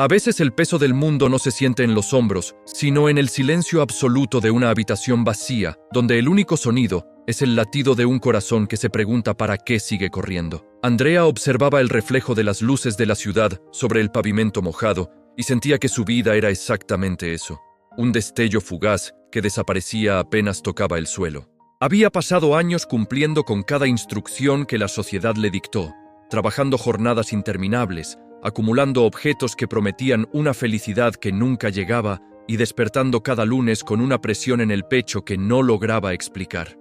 A veces el peso del mundo no se siente en los hombros, sino en el silencio absoluto de una habitación vacía, donde el único sonido es el latido de un corazón que se pregunta para qué sigue corriendo. Andrea observaba el reflejo de las luces de la ciudad sobre el pavimento mojado y sentía que su vida era exactamente eso, un destello fugaz que desaparecía apenas tocaba el suelo. Había pasado años cumpliendo con cada instrucción que la sociedad le dictó, trabajando jornadas interminables, acumulando objetos que prometían una felicidad que nunca llegaba y despertando cada lunes con una presión en el pecho que no lograba explicar.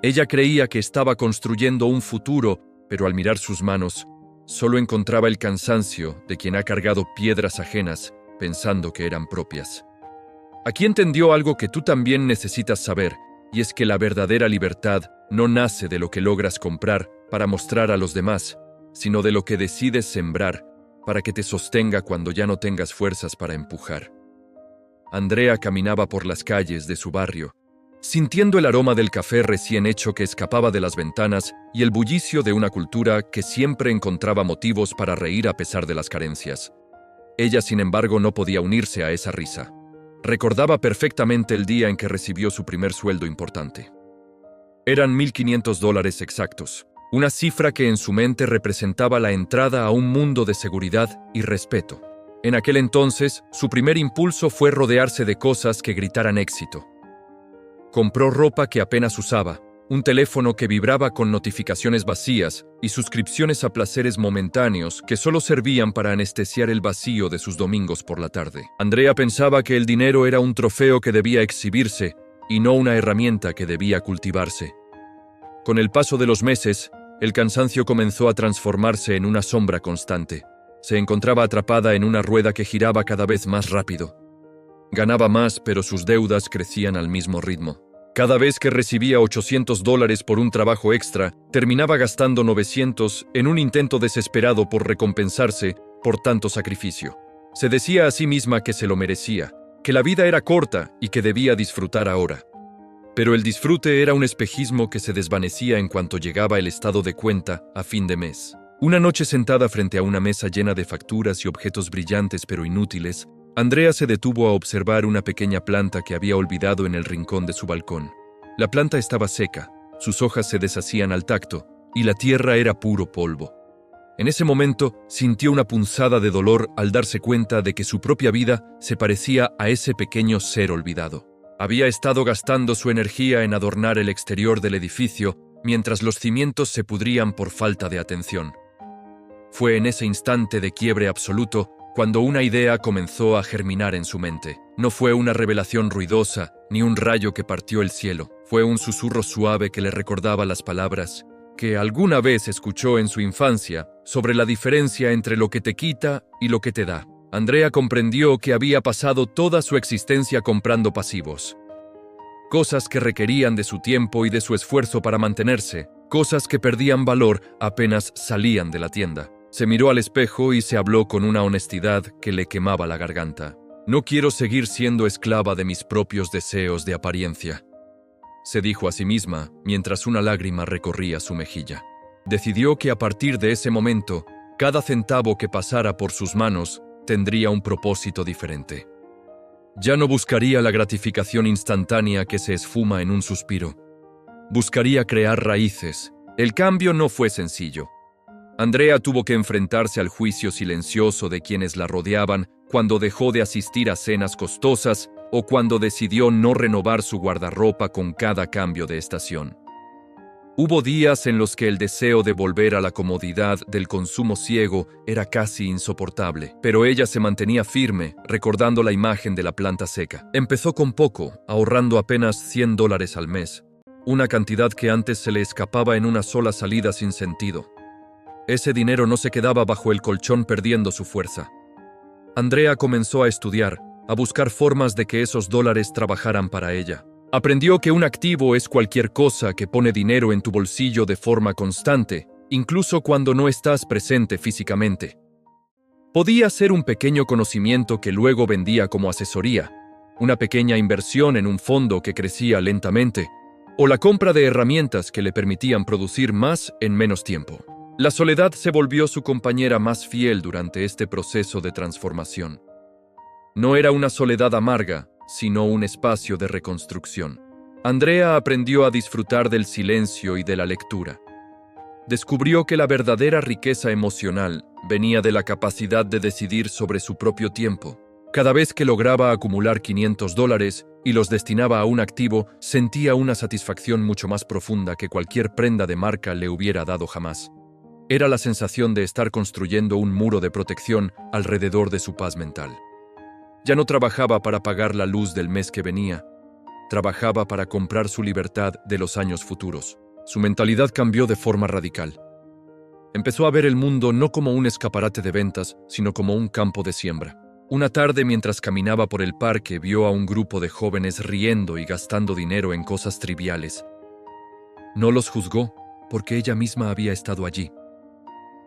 Ella creía que estaba construyendo un futuro, pero al mirar sus manos, solo encontraba el cansancio de quien ha cargado piedras ajenas pensando que eran propias. Aquí entendió algo que tú también necesitas saber, y es que la verdadera libertad no nace de lo que logras comprar para mostrar a los demás, sino de lo que decides sembrar para que te sostenga cuando ya no tengas fuerzas para empujar. Andrea caminaba por las calles de su barrio, sintiendo el aroma del café recién hecho que escapaba de las ventanas y el bullicio de una cultura que siempre encontraba motivos para reír a pesar de las carencias. Ella, sin embargo, no podía unirse a esa risa. Recordaba perfectamente el día en que recibió su primer sueldo importante. Eran $1,500 exactos, una cifra que en su mente representaba la entrada a un mundo de seguridad y respeto. En aquel entonces, su primer impulso fue rodearse de cosas que gritaran éxito. Compró ropa que apenas usaba, un teléfono que vibraba con notificaciones vacías y suscripciones a placeres momentáneos que solo servían para anestesiar el vacío de sus domingos por la tarde. Andrea pensaba que el dinero era un trofeo que debía exhibirse y no una herramienta que debía cultivarse. Con el paso de los meses, el cansancio comenzó a transformarse en una sombra constante. Se encontraba atrapada en una rueda que giraba cada vez más rápido. Ganaba más, pero sus deudas crecían al mismo ritmo. Cada vez que recibía $800 por un trabajo extra, terminaba gastando 900 en un intento desesperado por recompensarse por tanto sacrificio. Se decía a sí misma que se lo merecía, que la vida era corta y que debía disfrutar ahora. Pero el disfrute era un espejismo que se desvanecía en cuanto llegaba el estado de cuenta a fin de mes. Una noche sentada frente a una mesa llena de facturas y objetos brillantes pero inútiles, Andrea se detuvo a observar una pequeña planta que había olvidado en el rincón de su balcón. La planta estaba seca, sus hojas se deshacían al tacto, y la tierra era puro polvo. En ese momento, sintió una punzada de dolor al darse cuenta de que su propia vida se parecía a ese pequeño ser olvidado. Había estado gastando su energía en adornar el exterior del edificio, mientras los cimientos se pudrían por falta de atención. Fue en ese instante de quiebre absoluto cuando una idea comenzó a germinar en su mente. No fue una revelación ruidosa, ni un rayo que partió el cielo. Fue un susurro suave que le recordaba las palabras que alguna vez escuchó en su infancia sobre la diferencia entre lo que te quita y lo que te da. Andrea comprendió que había pasado toda su existencia comprando pasivos. Cosas que requerían de su tiempo y de su esfuerzo para mantenerse, cosas que perdían valor apenas salían de la tienda. Se miró al espejo y se habló con una honestidad que le quemaba la garganta. No quiero seguir siendo esclava de mis propios deseos de apariencia, se dijo a sí misma mientras una lágrima recorría su mejilla. Decidió que a partir de ese momento, cada centavo que pasara por sus manos tendría un propósito diferente. Ya no buscaría la gratificación instantánea que se esfuma en un suspiro. Buscaría crear raíces. El cambio no fue sencillo. Andrea tuvo que enfrentarse al juicio silencioso de quienes la rodeaban cuando dejó de asistir a cenas costosas o cuando decidió no renovar su guardarropa con cada cambio de estación. Hubo días en los que el deseo de volver a la comodidad del consumo ciego era casi insoportable, pero ella se mantenía firme, recordando la imagen de la planta seca. Empezó con poco, ahorrando apenas $100 al mes, una cantidad que antes se le escapaba en una sola salida sin sentido. Ese dinero no se quedaba bajo el colchón perdiendo su fuerza. Andrea comenzó a estudiar, a buscar formas de que esos dólares trabajaran para ella. Aprendió que un activo es cualquier cosa que pone dinero en tu bolsillo de forma constante, incluso cuando no estás presente físicamente. Podía ser un pequeño conocimiento que luego vendía como asesoría, una pequeña inversión en un fondo que crecía lentamente, o la compra de herramientas que le permitían producir más en menos tiempo. La soledad se volvió su compañera más fiel durante este proceso de transformación. No era una soledad amarga, sino un espacio de reconstrucción. Andrea aprendió a disfrutar del silencio y de la lectura. Descubrió que la verdadera riqueza emocional venía de la capacidad de decidir sobre su propio tiempo. Cada vez que lograba acumular $500 y los destinaba a un activo, sentía una satisfacción mucho más profunda que cualquier prenda de marca le hubiera dado jamás. Era la sensación de estar construyendo un muro de protección alrededor de su paz mental. Ya no trabajaba para pagar la luz del mes que venía, trabajaba para comprar su libertad de los años futuros. Su mentalidad cambió de forma radical. Empezó a ver el mundo no como un escaparate de ventas, sino como un campo de siembra. Una tarde, mientras caminaba por el parque, vio a un grupo de jóvenes riendo y gastando dinero en cosas triviales. No los juzgó, porque ella misma había estado allí.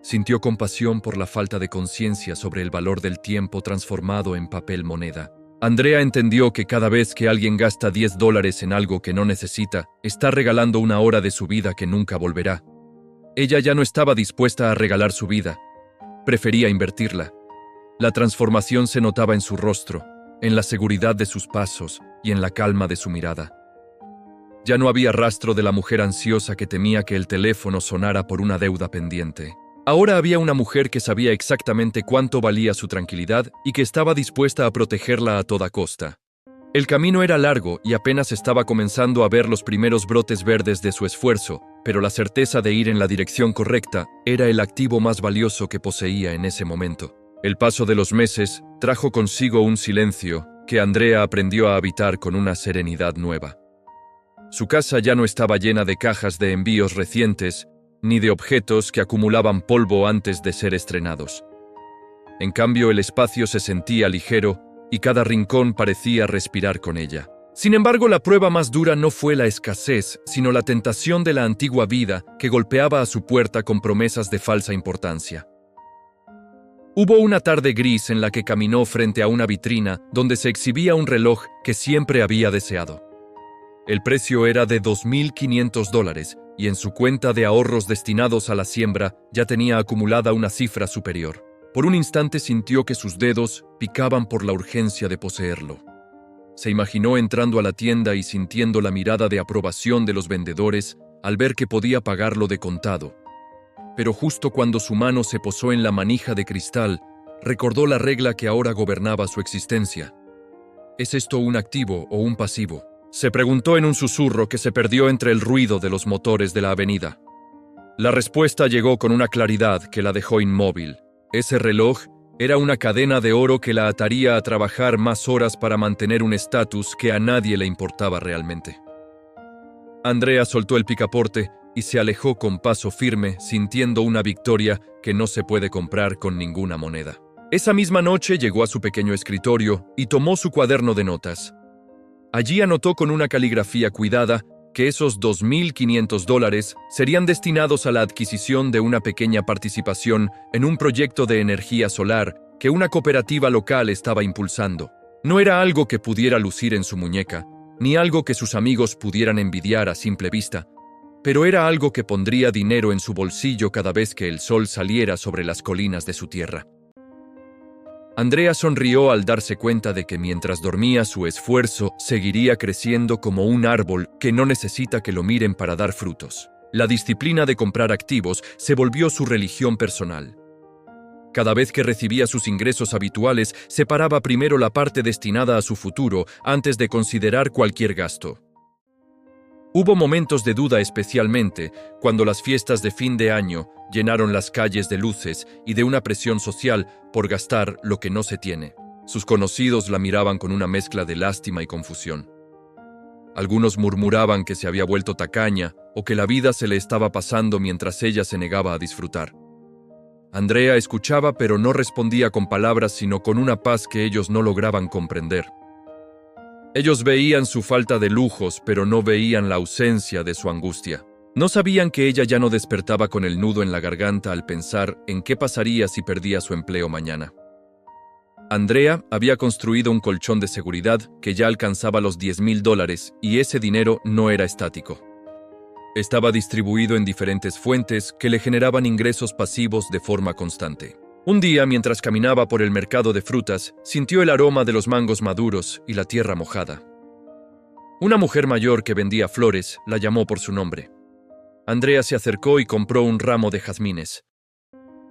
Sintió compasión por la falta de conciencia sobre el valor del tiempo transformado en papel moneda. Andrea entendió que cada vez que alguien gasta $10 en algo que no necesita, está regalando una hora de su vida que nunca volverá. Ella ya no estaba dispuesta a regalar su vida. Prefería invertirla. La transformación se notaba en su rostro, en la seguridad de sus pasos y en la calma de su mirada. Ya no había rastro de la mujer ansiosa que temía que el teléfono sonara por una deuda pendiente. Ahora había una mujer que sabía exactamente cuánto valía su tranquilidad y que estaba dispuesta a protegerla a toda costa. El camino era largo y apenas estaba comenzando a ver los primeros brotes verdes de su esfuerzo, pero la certeza de ir en la dirección correcta era el activo más valioso que poseía en ese momento. El paso de los meses trajo consigo un silencio que Andrea aprendió a habitar con una serenidad nueva. Su casa ya no estaba llena de cajas de envíos recientes, ni de objetos que acumulaban polvo antes de ser estrenados. En cambio, el espacio se sentía ligero y cada rincón parecía respirar con ella. Sin embargo, la prueba más dura no fue la escasez, sino la tentación de la antigua vida que golpeaba a su puerta con promesas de falsa importancia. Hubo una tarde gris en la que caminó frente a una vitrina donde se exhibía un reloj que siempre había deseado. El precio era de $2,500 y en su cuenta de ahorros destinados a la siembra ya tenía acumulada una cifra superior. Por un instante sintió que sus dedos picaban por la urgencia de poseerlo. Se imaginó entrando a la tienda y sintiendo la mirada de aprobación de los vendedores al ver que podía pagarlo de contado. Pero justo cuando su mano se posó en la manija de cristal, recordó la regla que ahora gobernaba su existencia. ¿Es esto un activo o un pasivo?, se preguntó en un susurro que se perdió entre el ruido de los motores de la avenida. La respuesta llegó con una claridad que la dejó inmóvil. Ese reloj era una cadena de oro que la ataría a trabajar más horas para mantener un estatus que a nadie le importaba realmente. Andrea soltó el picaporte y se alejó con paso firme, sintiendo una victoria que no se puede comprar con ninguna moneda. Esa misma noche llegó a su pequeño escritorio y tomó su cuaderno de notas. Allí anotó con una caligrafía cuidada que esos $2,500 serían destinados a la adquisición de una pequeña participación en un proyecto de energía solar que una cooperativa local estaba impulsando. No era algo que pudiera lucir en su muñeca, ni algo que sus amigos pudieran envidiar a simple vista, pero era algo que pondría dinero en su bolsillo cada vez que el sol saliera sobre las colinas de su tierra. Andrea sonrió al darse cuenta de que mientras dormía su esfuerzo seguiría creciendo como un árbol que no necesita que lo miren para dar frutos. La disciplina de comprar activos se volvió su religión personal. Cada vez que recibía sus ingresos habituales, separaba primero la parte destinada a su futuro antes de considerar cualquier gasto. Hubo momentos de duda, especialmente cuando las fiestas de fin de año llenaron las calles de luces y de una presión social por gastar lo que no se tiene. Sus conocidos la miraban con una mezcla de lástima y confusión. Algunos murmuraban que se había vuelto tacaña o que la vida se le estaba pasando mientras ella se negaba a disfrutar. Andrea escuchaba, pero no respondía con palabras, sino con una paz que ellos no lograban comprender. Ellos veían su falta de lujos, pero no veían la ausencia de su angustia. No sabían que ella ya no despertaba con el nudo en la garganta al pensar en qué pasaría si perdía su empleo mañana. Andrea había construido un colchón de seguridad que ya alcanzaba los $10,000 y ese dinero no era estático. Estaba distribuido en diferentes fuentes que le generaban ingresos pasivos de forma constante. Un día, mientras caminaba por el mercado de frutas, sintió el aroma de los mangos maduros y la tierra mojada. Una mujer mayor que vendía flores la llamó por su nombre. Andrea se acercó y compró un ramo de jazmines.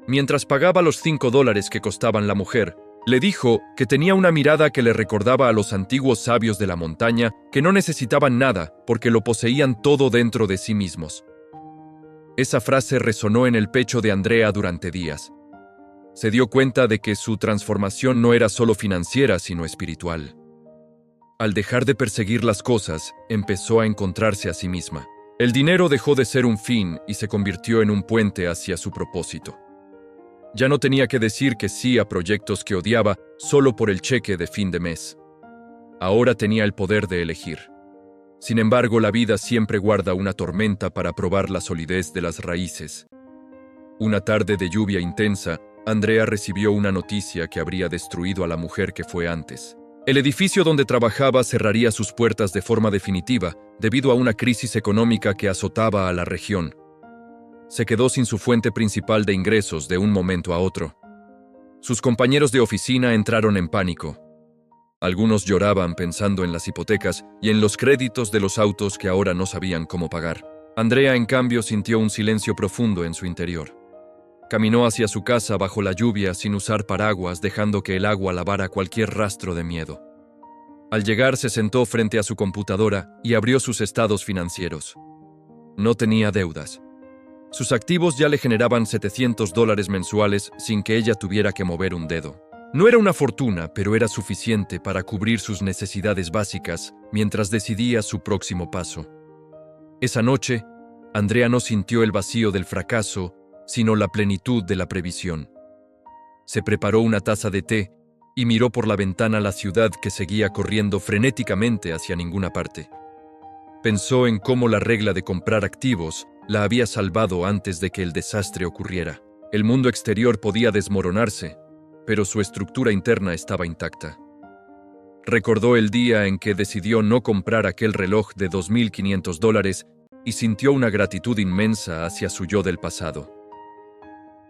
Mientras pagaba los $5 que costaban la mujer, le dijo que tenía una mirada que le recordaba a los antiguos sabios de la montaña que no necesitaban nada porque lo poseían todo dentro de sí mismos. Esa frase resonó en el pecho de Andrea durante días. Se dio cuenta de que su transformación no era solo financiera, sino espiritual. Al dejar de perseguir las cosas, empezó a encontrarse a sí misma. El dinero dejó de ser un fin y se convirtió en un puente hacia su propósito. Ya no tenía que decir que sí a proyectos que odiaba solo por el cheque de fin de mes. Ahora tenía el poder de elegir. Sin embargo, la vida siempre guarda una tormenta para probar la solidez de las raíces. Una tarde de lluvia intensa, Andrea recibió una noticia que habría destruido a la mujer que fue antes. El edificio donde trabajaba cerraría sus puertas de forma definitiva debido a una crisis económica que azotaba a la región. Se quedó sin su fuente principal de ingresos de un momento a otro. Sus compañeros de oficina entraron en pánico. Algunos lloraban pensando en las hipotecas y en los créditos de los autos que ahora no sabían cómo pagar. Andrea, en cambio, sintió un silencio profundo en su interior. Caminó hacia su casa bajo la lluvia sin usar paraguas, dejando que el agua lavara cualquier rastro de miedo. Al llegar, se sentó frente a su computadora y abrió sus estados financieros. No tenía deudas. Sus activos ya le generaban $700 mensuales sin que ella tuviera que mover un dedo. No era una fortuna, pero era suficiente para cubrir sus necesidades básicas mientras decidía su próximo paso. Esa noche, Andrea no sintió el vacío del fracaso, sino la plenitud de la previsión. Se preparó una taza de té y miró por la ventana la ciudad que seguía corriendo frenéticamente hacia ninguna parte. Pensó en cómo la regla de comprar activos la había salvado antes de que el desastre ocurriera. El mundo exterior podía desmoronarse, pero su estructura interna estaba intacta. Recordó el día en que decidió no comprar aquel reloj de $2.500 y sintió una gratitud inmensa hacia su yo del pasado.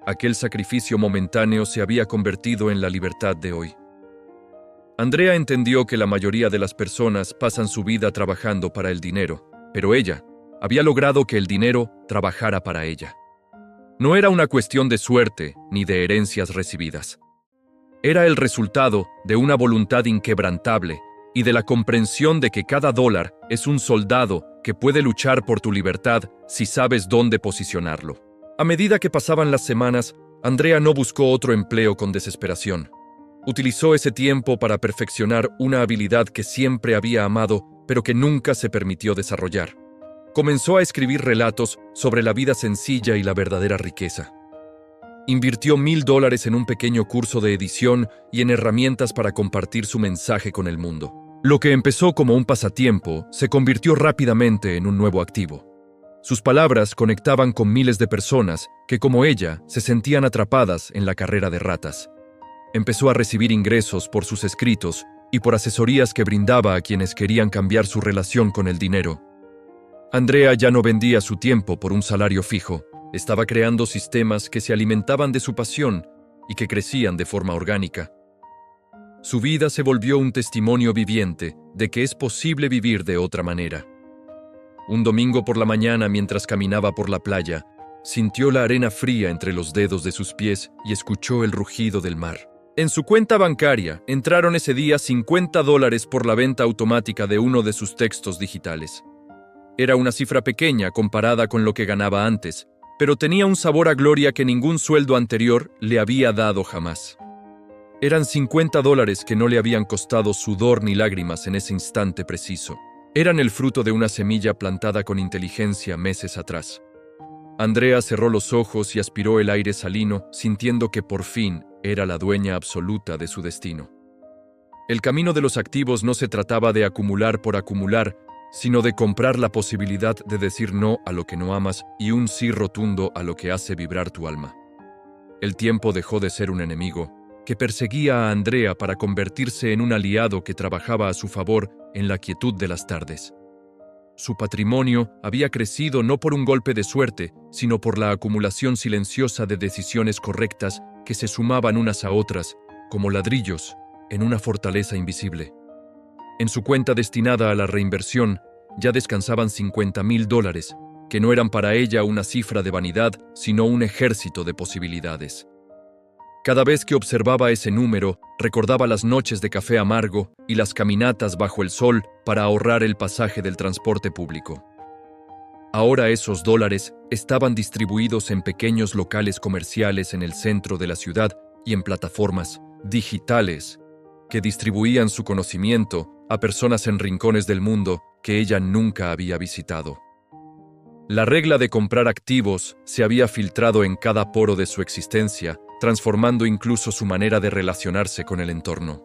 Aquel sacrificio momentáneo se había convertido en la libertad de hoy. Andrea entendió que la mayoría de las personas pasan su vida trabajando para el dinero, pero ella había logrado que el dinero trabajara para ella. No era una cuestión de suerte ni de herencias recibidas. Era el resultado de una voluntad inquebrantable y de la comprensión de que cada dólar es un soldado que puede luchar por tu libertad si sabes dónde posicionarlo. A medida que pasaban las semanas, Andrea no buscó otro empleo con desesperación. Utilizó ese tiempo para perfeccionar una habilidad que siempre había amado, pero que nunca se permitió desarrollar. Comenzó a escribir relatos sobre la vida sencilla y la verdadera riqueza. Invirtió $1,000 en un pequeño curso de edición y en herramientas para compartir su mensaje con el mundo. Lo que empezó como un pasatiempo se convirtió rápidamente en un nuevo activo. Sus palabras conectaban con miles de personas que, como ella, se sentían atrapadas en la carrera de ratas. Empezó a recibir ingresos por sus escritos y por asesorías que brindaba a quienes querían cambiar su relación con el dinero. Andrea ya no vendía su tiempo por un salario fijo. Estaba creando sistemas que se alimentaban de su pasión y que crecían de forma orgánica. Su vida se volvió un testimonio viviente de que es posible vivir de otra manera. Un domingo por la mañana, mientras caminaba por la playa, sintió la arena fría entre los dedos de sus pies y escuchó el rugido del mar. En su cuenta bancaria entraron ese día $50 por la venta automática de uno de sus textos digitales. Era una cifra pequeña comparada con lo que ganaba antes, pero tenía un sabor a gloria que ningún sueldo anterior le había dado jamás. Eran $50 que no le habían costado sudor ni lágrimas en ese instante preciso. Eran el fruto de una semilla plantada con inteligencia meses atrás. Andrea cerró los ojos y aspiró el aire salino, sintiendo que por fin era la dueña absoluta de su destino. El camino de los activos no se trataba de acumular por acumular, sino de comprar la posibilidad de decir no a lo que no amas y un sí rotundo a lo que hace vibrar tu alma. El tiempo dejó de ser un enemigo que perseguía a Andrea para convertirse en un aliado que trabajaba a su favor en la quietud de las tardes. Su patrimonio había crecido no por un golpe de suerte, sino por la acumulación silenciosa de decisiones correctas que se sumaban unas a otras, como ladrillos, en una fortaleza invisible. En su cuenta destinada a la reinversión, ya descansaban $50,000, que no eran para ella una cifra de vanidad, sino un ejército de posibilidades. Cada vez que observaba ese número, recordaba las noches de café amargo y las caminatas bajo el sol para ahorrar el pasaje del transporte público. Ahora esos dólares estaban distribuidos en pequeños locales comerciales en el centro de la ciudad y en plataformas digitales que distribuían su conocimiento a personas en rincones del mundo que ella nunca había visitado. La regla de comprar activos se había filtrado en cada poro de su existencia, transformando incluso su manera de relacionarse con el entorno.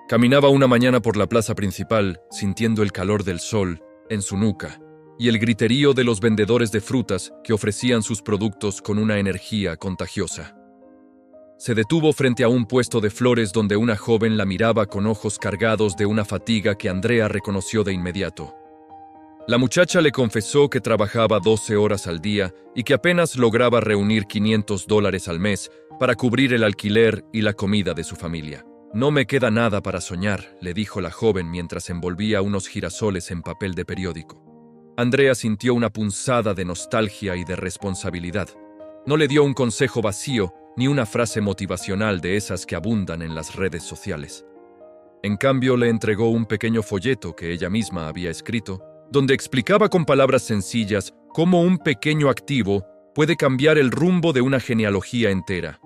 Caminaba una mañana por la plaza principal, sintiendo el calor del sol en su nuca y el griterío de los vendedores de frutas que ofrecían sus productos con una energía contagiosa. Se detuvo frente a un puesto de flores donde una joven la miraba con ojos cargados de una fatiga que Andrea reconoció de inmediato. La muchacha le confesó que trabajaba 12 horas al día y que apenas lograba reunir $500 al mes para cubrir el alquiler y la comida de su familia. «No me queda nada para soñar», le dijo la joven mientras envolvía unos girasoles en papel de periódico. Andrea sintió una punzada de nostalgia y de responsabilidad. No le dio un consejo vacío ni una frase motivacional de esas que abundan en las redes sociales. En cambio, le entregó un pequeño folleto que ella misma había escrito, donde explicaba con palabras sencillas cómo un pequeño activo puede cambiar el rumbo de una genealogía entera.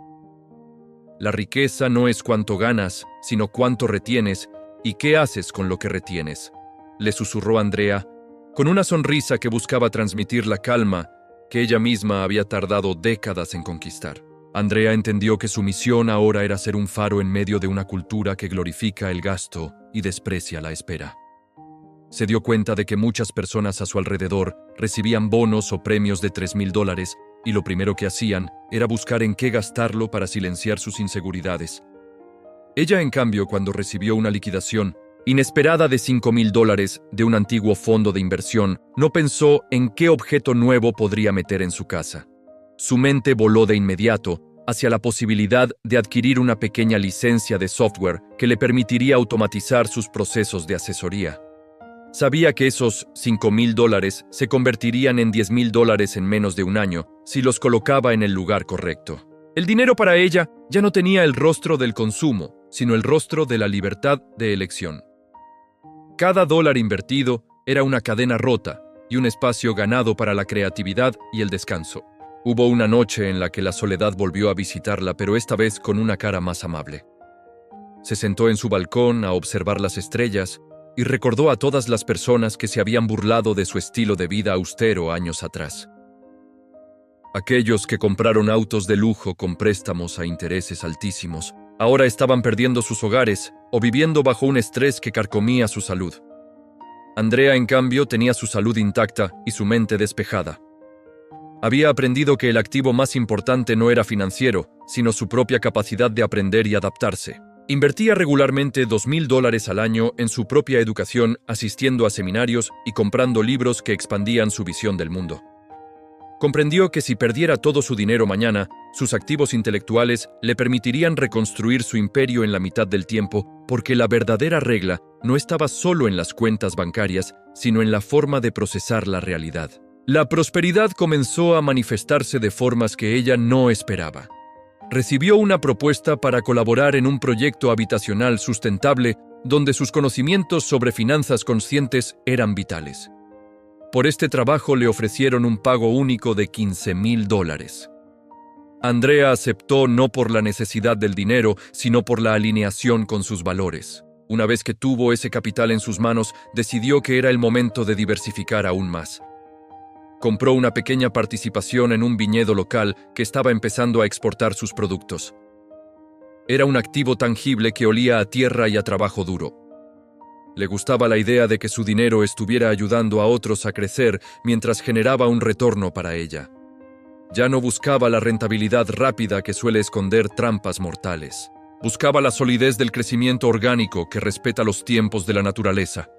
La riqueza no es cuánto ganas, sino cuánto retienes y qué haces con lo que retienes, le susurró Andrea, con una sonrisa que buscaba transmitir la calma que ella misma había tardado décadas en conquistar. Andrea entendió que su misión ahora era ser un faro en medio de una cultura que glorifica el gasto y desprecia la espera. Se dio cuenta de que muchas personas a su alrededor recibían bonos o premios de $3,000 y lo primero que hacían era buscar en qué gastarlo para silenciar sus inseguridades. Ella, en cambio, cuando recibió una liquidación inesperada de $5,000 de un antiguo fondo de inversión, no pensó en qué objeto nuevo podría meter en su casa. Su mente voló de inmediato hacia la posibilidad de adquirir una pequeña licencia de software que le permitiría automatizar sus procesos de asesoría. Sabía que esos $5,000 se convertirían en $10,000 en menos de un año si los colocaba en el lugar correcto. El dinero para ella ya no tenía el rostro del consumo, sino el rostro de la libertad de elección. Cada dólar invertido era una cadena rota y un espacio ganado para la creatividad y el descanso. Hubo una noche en la que la soledad volvió a visitarla, pero esta vez con una cara más amable. Se sentó en su balcón a observar las estrellas y recordó a todas las personas que se habían burlado de su estilo de vida austero años atrás. Aquellos que compraron autos de lujo con préstamos a intereses altísimos, ahora estaban perdiendo sus hogares o viviendo bajo un estrés que carcomía su salud. Andrea, en cambio, tenía su salud intacta y su mente despejada. Había aprendido que el activo más importante no era financiero, sino su propia capacidad de aprender y adaptarse. Invertía regularmente $2,000 al año en su propia educación, asistiendo a seminarios y comprando libros que expandían su visión del mundo. Comprendió que si perdiera todo su dinero mañana, sus activos intelectuales le permitirían reconstruir su imperio en la mitad del tiempo, porque la verdadera regla no estaba solo en las cuentas bancarias, sino en la forma de procesar la realidad. La prosperidad comenzó a manifestarse de formas que ella no esperaba. Recibió una propuesta para colaborar en un proyecto habitacional sustentable donde sus conocimientos sobre finanzas conscientes eran vitales. Por este trabajo le ofrecieron un pago único de $15,000. Andrea aceptó no por la necesidad del dinero, sino por la alineación con sus valores. Una vez que tuvo ese capital en sus manos, decidió que era el momento de diversificar aún más. Compró una pequeña participación en un viñedo local que estaba empezando a exportar sus productos. Era un activo tangible que olía a tierra y a trabajo duro. Le gustaba la idea de que su dinero estuviera ayudando a otros a crecer mientras generaba un retorno para ella. Ya no buscaba la rentabilidad rápida que suele esconder trampas mortales. Buscaba la solidez del crecimiento orgánico que respeta los tiempos de la naturaleza.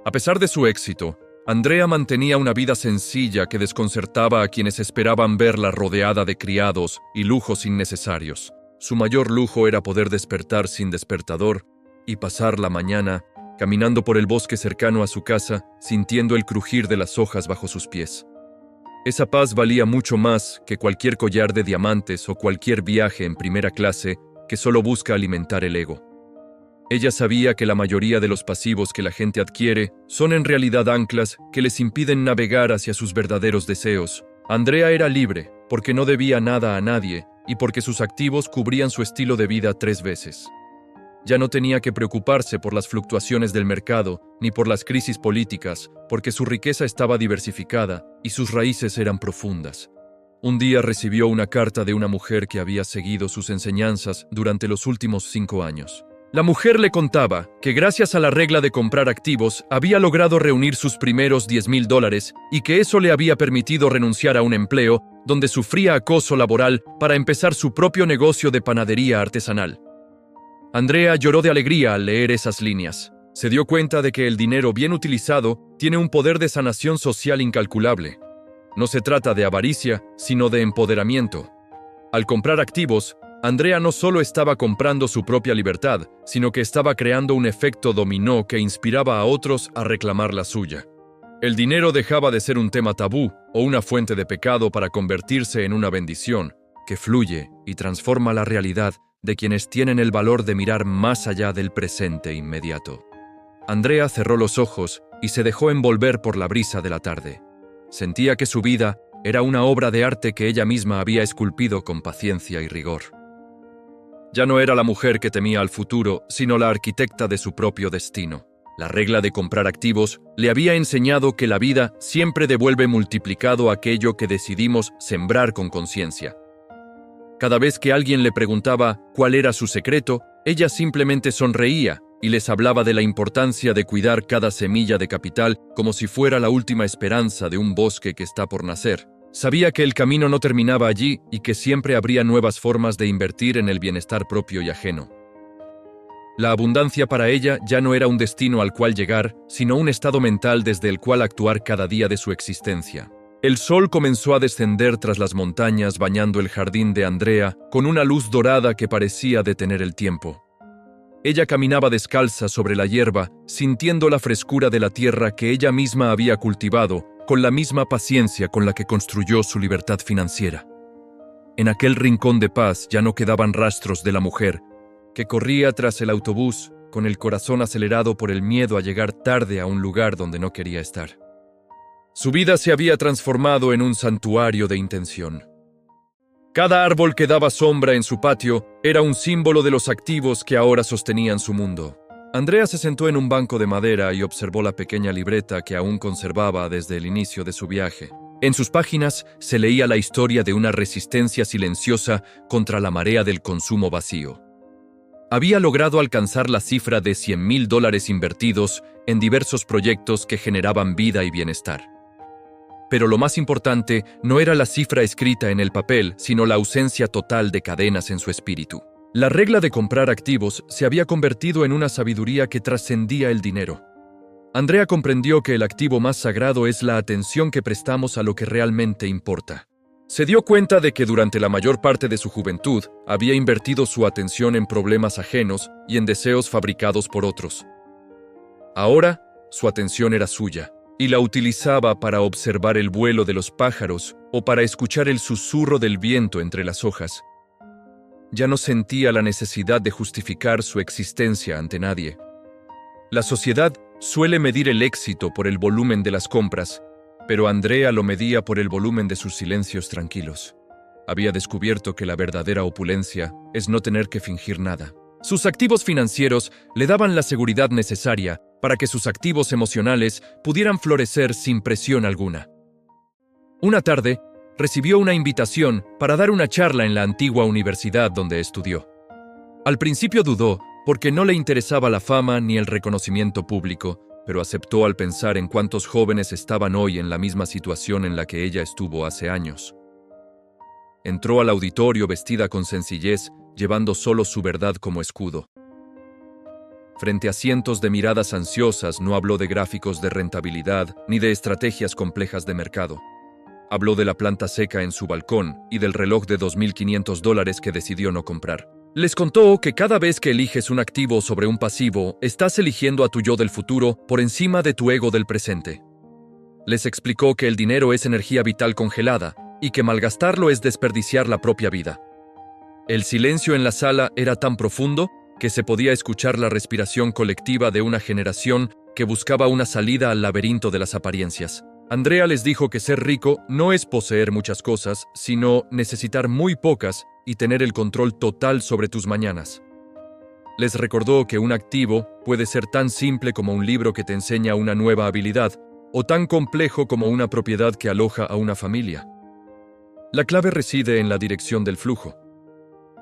A pesar de su éxito, Andrea mantenía una vida sencilla que desconcertaba a quienes esperaban verla rodeada de criados y lujos innecesarios. Su mayor lujo era poder despertar sin despertador y pasar la mañana caminando por el bosque cercano a su casa, sintiendo el crujir de las hojas bajo sus pies. Esa paz valía mucho más que cualquier collar de diamantes o cualquier viaje en primera clase que solo busca alimentar el ego. Ella sabía que la mayoría de los pasivos que la gente adquiere son en realidad anclas que les impiden navegar hacia sus verdaderos deseos. Andrea era libre porque no debía nada a nadie y porque sus activos cubrían su estilo de vida 3 veces. Ya no tenía que preocuparse por las fluctuaciones del mercado ni por las crisis políticas, porque su riqueza estaba diversificada y sus raíces eran profundas. Un día recibió una carta de una mujer que había seguido sus enseñanzas durante los últimos 5 años. La mujer le contaba que gracias a la regla de comprar activos había logrado reunir sus primeros $10,000 y que eso le había permitido renunciar a un empleo donde sufría acoso laboral para empezar su propio negocio de panadería artesanal. Andrea lloró de alegría al leer esas líneas. Se dio cuenta de que el dinero bien utilizado tiene un poder de sanación social incalculable. No se trata de avaricia, sino de empoderamiento. Al comprar activos, Andrea no solo estaba comprando su propia libertad, sino que estaba creando un efecto dominó que inspiraba a otros a reclamar la suya. El dinero dejaba de ser un tema tabú o una fuente de pecado para convertirse en una bendición que fluye y transforma la realidad de quienes tienen el valor de mirar más allá del presente inmediato. Andrea cerró los ojos y se dejó envolver por la brisa de la tarde. Sentía que su vida era una obra de arte que ella misma había esculpido con paciencia y rigor. Ya no era la mujer que temía al futuro, sino la arquitecta de su propio destino. La regla de comprar activos le había enseñado que la vida siempre devuelve multiplicado aquello que decidimos sembrar con conciencia. Cada vez que alguien le preguntaba cuál era su secreto, ella simplemente sonreía y les hablaba de la importancia de cuidar cada semilla de capital como si fuera la última esperanza de un bosque que está por nacer. Sabía que el camino no terminaba allí y que siempre habría nuevas formas de invertir en el bienestar propio y ajeno. La abundancia para ella ya no era un destino al cual llegar, sino un estado mental desde el cual actuar cada día de su existencia. El sol comenzó a descender tras las montañas bañando el jardín de Andrea con una luz dorada que parecía detener el tiempo. Ella caminaba descalza sobre la hierba, sintiendo la frescura de la tierra que ella misma había cultivado, con la misma paciencia con la que construyó su libertad financiera. En aquel rincón de paz ya no quedaban rastros de la mujer, que corría tras el autobús con el corazón acelerado por el miedo a llegar tarde a un lugar donde no quería estar. Su vida se había transformado en un santuario de intención. Cada árbol que daba sombra en su patio era un símbolo de los activos que ahora sostenían su mundo. Andrea se sentó en un banco de madera y observó la pequeña libreta que aún conservaba desde el inicio de su viaje. En sus páginas se leía la historia de una resistencia silenciosa contra la marea del consumo vacío. Había logrado alcanzar la cifra de $100,000 invertidos en diversos proyectos que generaban vida y bienestar. Pero lo más importante no era la cifra escrita en el papel, sino la ausencia total de cadenas en su espíritu. La regla de comprar activos se había convertido en una sabiduría que trascendía el dinero. Andrea comprendió que el activo más sagrado es la atención que prestamos a lo que realmente importa. Se dio cuenta de que durante la mayor parte de su juventud había invertido su atención en problemas ajenos y en deseos fabricados por otros. Ahora, su atención era suya, y la utilizaba para observar el vuelo de los pájaros o para escuchar el susurro del viento entre las hojas. Ya no sentía la necesidad de justificar su existencia ante nadie. La sociedad suele medir el éxito por el volumen de las compras, pero Andrea lo medía por el volumen de sus silencios tranquilos. Había descubierto que la verdadera opulencia es no tener que fingir nada. Sus activos financieros le daban la seguridad necesaria para que sus activos emocionales pudieran florecer sin presión alguna. Una tarde, recibió una invitación para dar una charla en la antigua universidad donde estudió. Al principio dudó, porque no le interesaba la fama ni el reconocimiento público, pero aceptó al pensar en cuántos jóvenes estaban hoy en la misma situación en la que ella estuvo hace años. Entró al auditorio vestida con sencillez, llevando solo su verdad como escudo. Frente a cientos de miradas ansiosas, no habló de gráficos de rentabilidad ni de estrategias complejas de mercado. Habló de la planta seca en su balcón y del reloj de $2.500 que decidió no comprar. Les contó que cada vez que eliges un activo sobre un pasivo, estás eligiendo a tu yo del futuro por encima de tu ego del presente. Les explicó que el dinero es energía vital congelada y que malgastarlo es desperdiciar la propia vida. El silencio en la sala era tan profundo que se podía escuchar la respiración colectiva de una generación que buscaba una salida al laberinto de las apariencias. Andrea les dijo que ser rico no es poseer muchas cosas, sino necesitar muy pocas y tener el control total sobre tus mañanas. Les recordó que un activo puede ser tan simple como un libro que te enseña una nueva habilidad, o tan complejo como una propiedad que aloja a una familia. La clave reside en la dirección del flujo.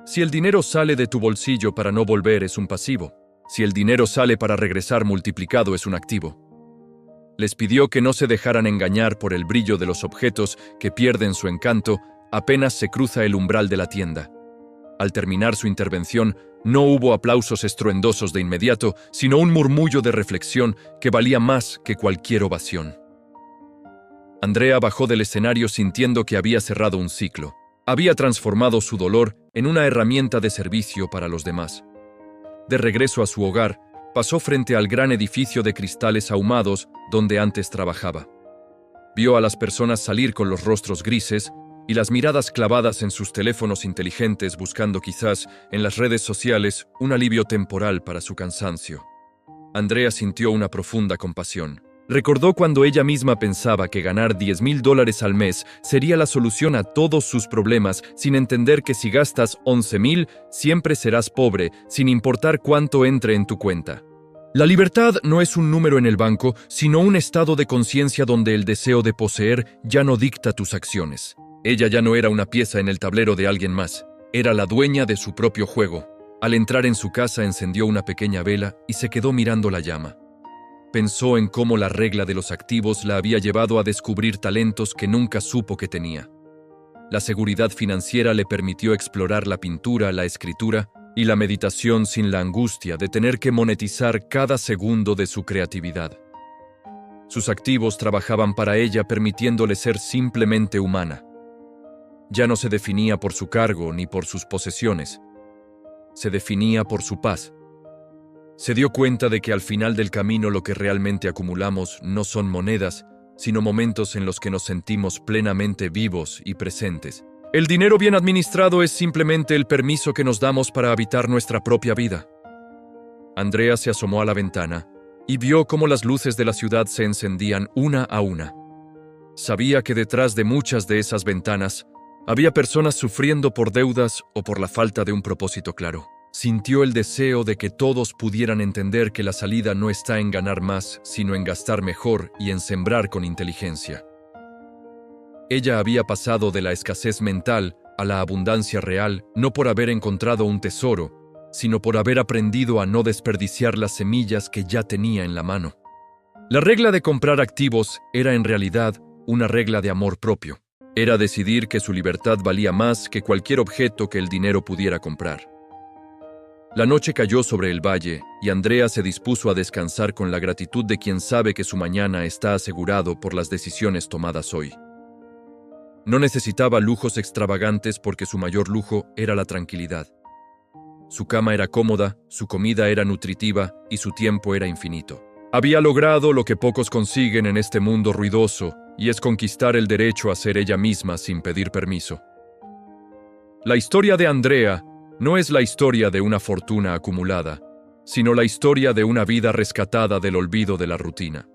Si el dinero sale de tu bolsillo para no volver, es un pasivo. Si el dinero sale para regresar multiplicado, es un activo. Les pidió que no se dejaran engañar por el brillo de los objetos que pierden su encanto apenas se cruza el umbral de la tienda. Al terminar su intervención, no hubo aplausos estruendosos de inmediato, sino un murmullo de reflexión que valía más que cualquier ovación. Andrea bajó del escenario sintiendo que había cerrado un ciclo. Había transformado su dolor en una herramienta de servicio para los demás. De regreso a su hogar, pasó frente al gran edificio de cristales ahumados donde antes trabajaba. Vio a las personas salir con los rostros grises y las miradas clavadas en sus teléfonos inteligentes buscando quizás en las redes sociales un alivio temporal para su cansancio. Andrea sintió una profunda compasión. Recordó cuando ella misma pensaba que ganar $10,000 al mes sería la solución a todos sus problemas, sin entender que si gastas 11,000, siempre serás pobre, sin importar cuánto entre en tu cuenta. La libertad no es un número en el banco, sino un estado de conciencia donde el deseo de poseer ya no dicta tus acciones. Ella ya no era una pieza en el tablero de alguien más, era la dueña de su propio juego. Al entrar en su casa encendió una pequeña vela y se quedó mirando la llama. Pensó en cómo la regla de los activos la había llevado a descubrir talentos que nunca supo que tenía. La seguridad financiera le permitió explorar la pintura, la escritura y la meditación sin la angustia de tener que monetizar cada segundo de su creatividad. Sus activos trabajaban para ella, permitiéndole ser simplemente humana. Ya no se definía por su cargo ni por sus posesiones. Se definía por su paz. Se dio cuenta de que al final del camino lo que realmente acumulamos no son monedas, sino momentos en los que nos sentimos plenamente vivos y presentes. El dinero bien administrado es simplemente el permiso que nos damos para habitar nuestra propia vida. Andrea se asomó a la ventana y vio cómo las luces de la ciudad se encendían una a una. Sabía que detrás de muchas de esas ventanas había personas sufriendo por deudas o por la falta de un propósito claro. Sintió el deseo de que todos pudieran entender que la salida no está en ganar más, sino en gastar mejor y en sembrar con inteligencia. Ella había pasado de la escasez mental a la abundancia real, no por haber encontrado un tesoro, sino por haber aprendido a no desperdiciar las semillas que ya tenía en la mano. La regla de comprar activos era en realidad una regla de amor propio. Era decidir que su libertad valía más que cualquier objeto que el dinero pudiera comprar. La noche cayó sobre el valle y Andrea se dispuso a descansar con la gratitud de quien sabe que su mañana está asegurado por las decisiones tomadas hoy. No necesitaba lujos extravagantes porque su mayor lujo era la tranquilidad. Su cama era cómoda, su comida era nutritiva y su tiempo era infinito. Había logrado lo que pocos consiguen en este mundo ruidoso, y es conquistar el derecho a ser ella misma sin pedir permiso. La historia de Andrea no es la historia de una fortuna acumulada, sino la historia de una vida rescatada del olvido de la rutina.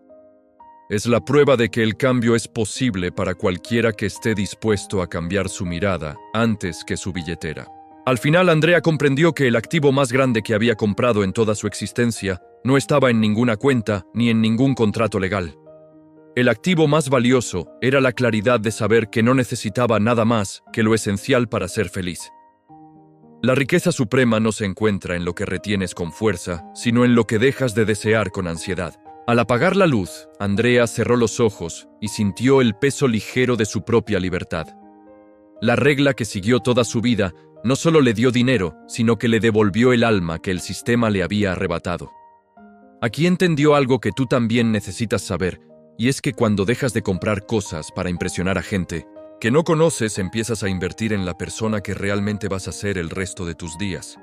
Es la prueba de que el cambio es posible para cualquiera que esté dispuesto a cambiar su mirada antes que su billetera. Al final, Andrea comprendió que el activo más grande que había comprado en toda su existencia no estaba en ninguna cuenta ni en ningún contrato legal. El activo más valioso era la claridad de saber que no necesitaba nada más que lo esencial para ser feliz. La riqueza suprema no se encuentra en lo que retienes con fuerza, sino en lo que dejas de desear con ansiedad. Al apagar la luz, Andrea cerró los ojos y sintió el peso ligero de su propia libertad. La regla que siguió toda su vida no solo le dio dinero, sino que le devolvió el alma que el sistema le había arrebatado. Aquí entendió algo que tú también necesitas saber, y es que cuando dejas de comprar cosas para impresionar a gente que no conoces, empiezas a invertir en la persona que realmente vas a ser el resto de tus días.